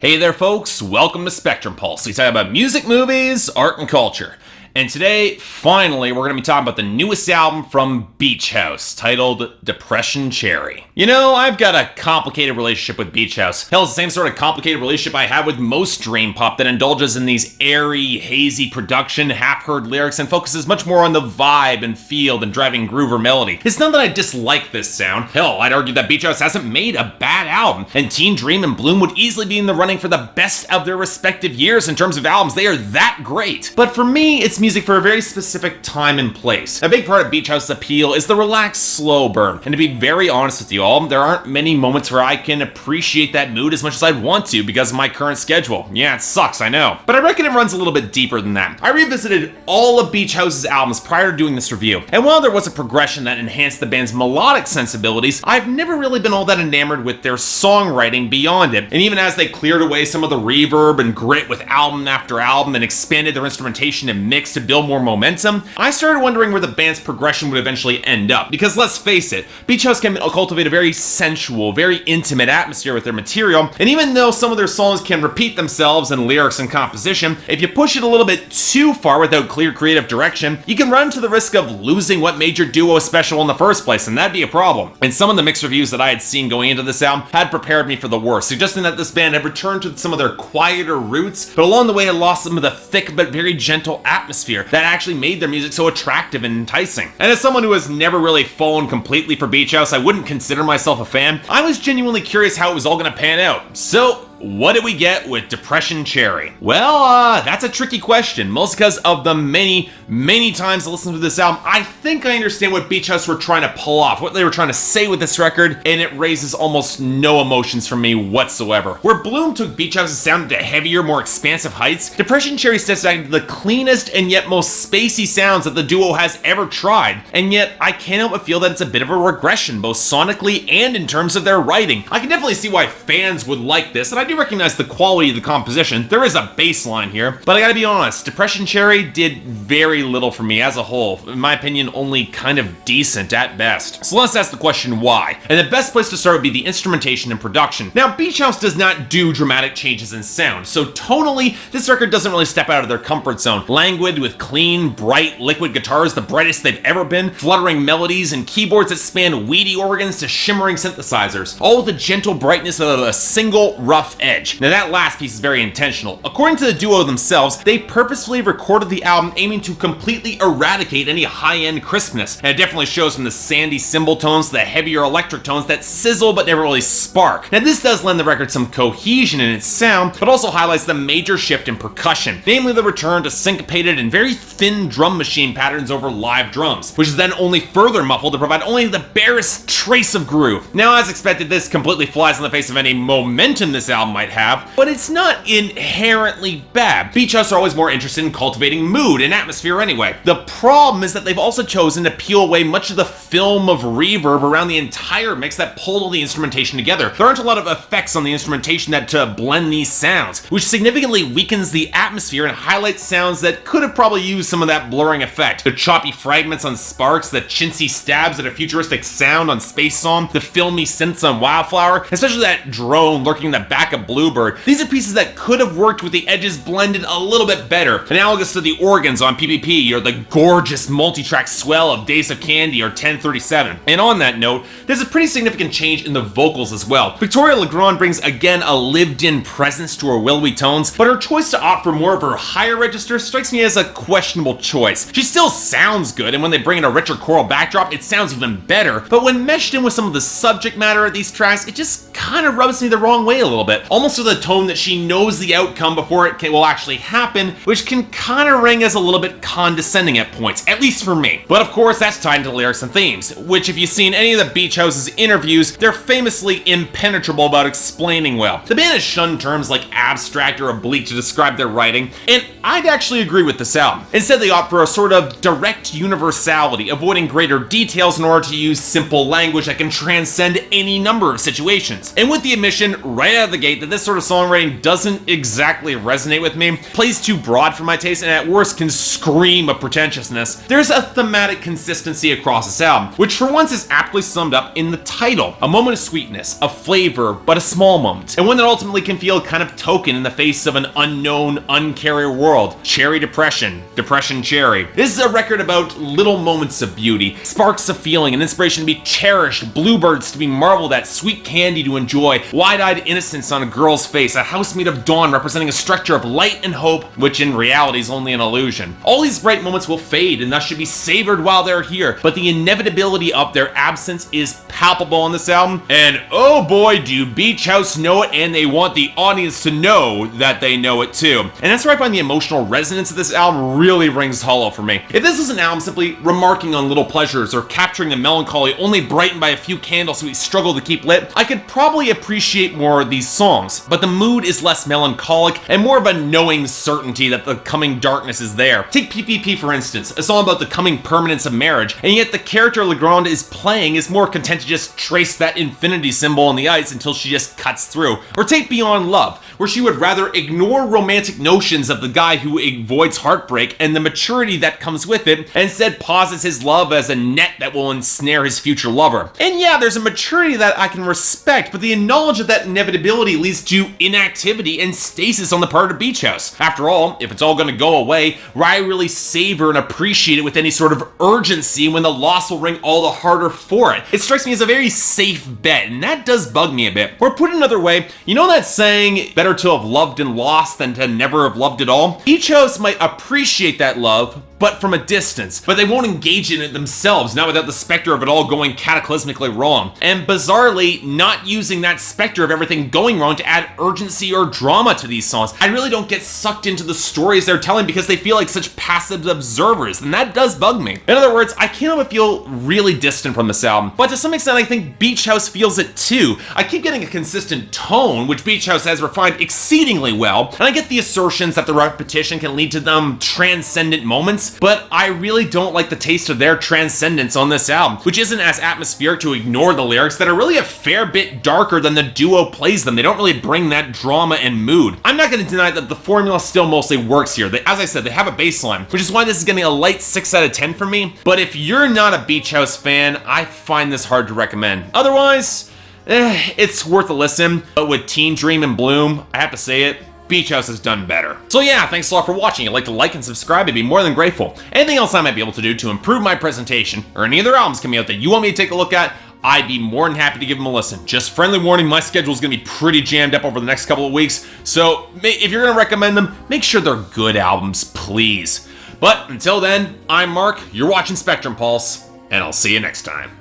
Hey there folks, welcome to Spectrum Pulse. We talk about music, movies, art, and culture. And today, finally, we're going to be talking about the newest album from Beach House, titled Depression Cherry. You know, I've got a complicated relationship with Beach House. Hell, it's the same sort of complicated relationship I have with most dream pop that indulges in these airy, hazy production, half-heard lyrics, and focuses much more on the vibe and feel than driving groove or melody. It's not that I dislike this sound. Hell, I'd argue that Beach House hasn't made a bad album, and Teen Dream and Bloom would easily be in the running for the best of their respective years in terms of albums. They are that great. But for me, it's music for a very specific time and place. A big part of Beach House's appeal is the relaxed, slow burn. And to be very honest with you all, there aren't many moments where I can appreciate that mood as much as I'd want to because of my current schedule. Yeah, it sucks, I know. But I reckon it runs a little bit deeper than that. I revisited all of Beach House's albums prior to doing this review, and while there was a progression that enhanced the band's melodic sensibilities, I've never really been all that enamored with their songwriting beyond it. And even as they cleared away some of the reverb and grit with album after album and expanded their instrumentation and mix to build more momentum, I started wondering where the band's progression would eventually end up. Because let's face it, Beach House can cultivate a very sensual, very intimate atmosphere with their material, and even though some of their songs can repeat themselves in lyrics and composition, if you push it a little bit too far without clear creative direction, you can run to the risk of losing what made your duo special in the first place, and that'd be a problem. And some of the mixed reviews that I had seen going into this album had prepared me for the worst, suggesting that this band had returned to some of their quieter roots, but along the way had lost some of the thick but very gentle atmosphere that actually made their music so attractive and enticing. And as someone who has never really fallen completely for Beach House, I wouldn't consider myself a fan. I was genuinely curious how it was all gonna pan out. So, what did we get with Depression Cherry? Well, that's a tricky question, mostly because of the many times I listened to this album. I think I understand what Beach House were trying to pull off, what they were trying to say with this record, and it raises almost no emotions from me whatsoever. Where Bloom took Beach House's sound to heavier, more expansive heights, Depression Cherry steps back into the cleanest and yet most spacey sounds that the duo has ever tried, and yet I can't help but feel that it's a bit of a regression, both sonically and in terms of their writing. I can definitely see why fans would like this, and I do recognize the quality of the composition. There is a baseline here, but I gotta be honest, Depression Cherry did very little for me as a whole. In my opinion, only kind of decent at best. So let's ask the question why. And the best place to start would be the instrumentation and production. Now, Beach House does not do dramatic changes in sound, so tonally, this record doesn't really step out of their comfort zone. Languid with clean, bright, liquid guitars, the brightest they've ever been, fluttering melodies, and keyboards that span weedy organs to shimmering synthesizers, all with the gentle brightness of a single rough edge. Now that last piece is very intentional. According to the duo themselves, they purposefully recorded the album aiming to completely eradicate any high-end crispness, and it definitely shows from the sandy cymbal tones to the heavier electric tones that sizzle but never really spark. Now this does lend the record some cohesion in its sound, but also highlights the major shift in percussion, namely the return to syncopated and very thin drum machine patterns over live drums, which is then only further muffled to provide only the barest trace of groove. Now as expected, this completely flies in the face of any momentum this album might have, but it's not inherently bad. Beach House are always more interested in cultivating mood and atmosphere anyway. The problem is that they've also chosen to peel away much of the film of reverb around the entire mix that pulled all the instrumentation together. There aren't a lot of effects on the instrumentation that blend these sounds, which significantly weakens the atmosphere and highlights sounds that could have probably used some of that blurring effect. The choppy fragments on Sparks, the chintzy stabs at a futuristic sound on Space Song, the filmy synths on Wildflower, especially that drone lurking in the back of Bluebird. These are pieces that could have worked with the edges blended a little bit better, analogous to the organs on PPP or the gorgeous multi-track swell of Days of Candy or 1037. And on that note, there's a pretty significant change in the vocals as well. Victoria Legrand brings again a lived-in presence to her willowy tones, but her choice to opt for more of her higher register strikes me as a questionable choice. She still sounds good, and when they bring in a richer choral backdrop, it sounds even better, but when meshed in with some of the subject matter of these tracks, it just kind of rubs me the wrong way a little bit, almost with a tone that she knows the outcome before it will actually happen, which can kind of ring as a little bit condescending at points, at least for me. But of course, that's tied into lyrics and themes, which if you've seen any of the Beach House's interviews, they're famously impenetrable about explaining well. The band has shunned terms like abstract or oblique to describe their writing, and I'd actually agree with this album. Instead, they opt for a sort of direct universality, avoiding greater details in order to use simple language that can transcend any number of situations. And with the admission right out of the gate appreciate that this sort of songwriting doesn't exactly resonate with me, plays too broad for my taste, and at worst can scream of pretentiousness. There's a thematic consistency across this album, which for once is aptly summed up in the title. A moment of sweetness, a flavor, but a small moment, and one that ultimately can feel kind of token in the face of an unknown, uncarrier world. Cherry Depression, Depression Cherry. This is a record about little moments of beauty, sparks of feeling, and inspiration to be cherished, bluebirds to be marveled at, sweet candy to enjoy, wide-eyed innocence on a girl's face, a house made of dawn representing a structure of light and hope, which in reality is only an illusion. All these bright moments will fade and thus should be savored while they're here, but the inevitability of their absence is palpable on this album, and oh boy do Beach House know it, and they want the audience to know that they know it too. And that's where I find the emotional resonance of this album really rings hollow for me. If this was an album simply remarking on little pleasures or capturing the melancholy only brightened by a few candles we struggle to keep lit, I could probably appreciate more of these songs, but the mood is less melancholic and more of a knowing certainty that the coming darkness is there. Take PPP for instance, a song about the coming permanence of marriage, and yet the character Legrand is playing is more content to just trace that infinity symbol on the ice until she just cuts through. Or take Beyond Love, where she would rather ignore romantic notions of the guy who avoids heartbreak and the maturity that comes with it, and instead pauses his love as a net that will ensnare his future lover. And yeah, there's a maturity that I can respect, but the knowledge of that inevitability leads to inactivity and stasis on the part of Beach House. After all, if it's all gonna go away, why really savor and appreciate it with any sort of urgency when the loss will ring all the harder for it? It strikes me as a very safe bet, and that does bug me a bit. Or put another way, you know that saying, better to have loved and lost than to never have loved at all? Beach House might appreciate that love, but from a distance, but they won't engage in it themselves, not without the specter of it all going cataclysmically wrong. And bizarrely, not using that specter of everything going wrong to add urgency or drama to these songs. I really don't get sucked into the stories they're telling because they feel like such passive observers, and that does bug me. In other words, I can't help but feel really distant from this album, but to some extent I think Beach House feels it too. I keep getting a consistent tone, which Beach House has refined exceedingly well, and I get the assertions that the repetition can lead to them transcendent moments, but I really don't like the taste of their transcendence on this album, which isn't as atmospheric to ignore the lyrics that are really a fair bit darker than the duo plays them. They don't really bring that drama and mood. I'm not going to deny that the formula still mostly works here. As I said, they have a baseline, which is why this is getting a light 6 out of 10 for me, but if you're not a Beach House fan, I find this hard to recommend. Otherwise, it's worth a listen, but with Teen Dream and Bloom, I have to say it, Beach House has done better. So yeah, thanks a lot for watching. If you'd like to like and subscribe, I'd be more than grateful. Anything else I might be able to do to improve my presentation, or any other albums coming out that you want me to take a look at, I'd be more than happy to give them a listen. Just friendly warning, my schedule is going to be pretty jammed up over the next couple of weeks, so if you're going to recommend them, make sure they're good albums, please. But until then, I'm Mark, you're watching Spectrum Pulse, and I'll see you next time.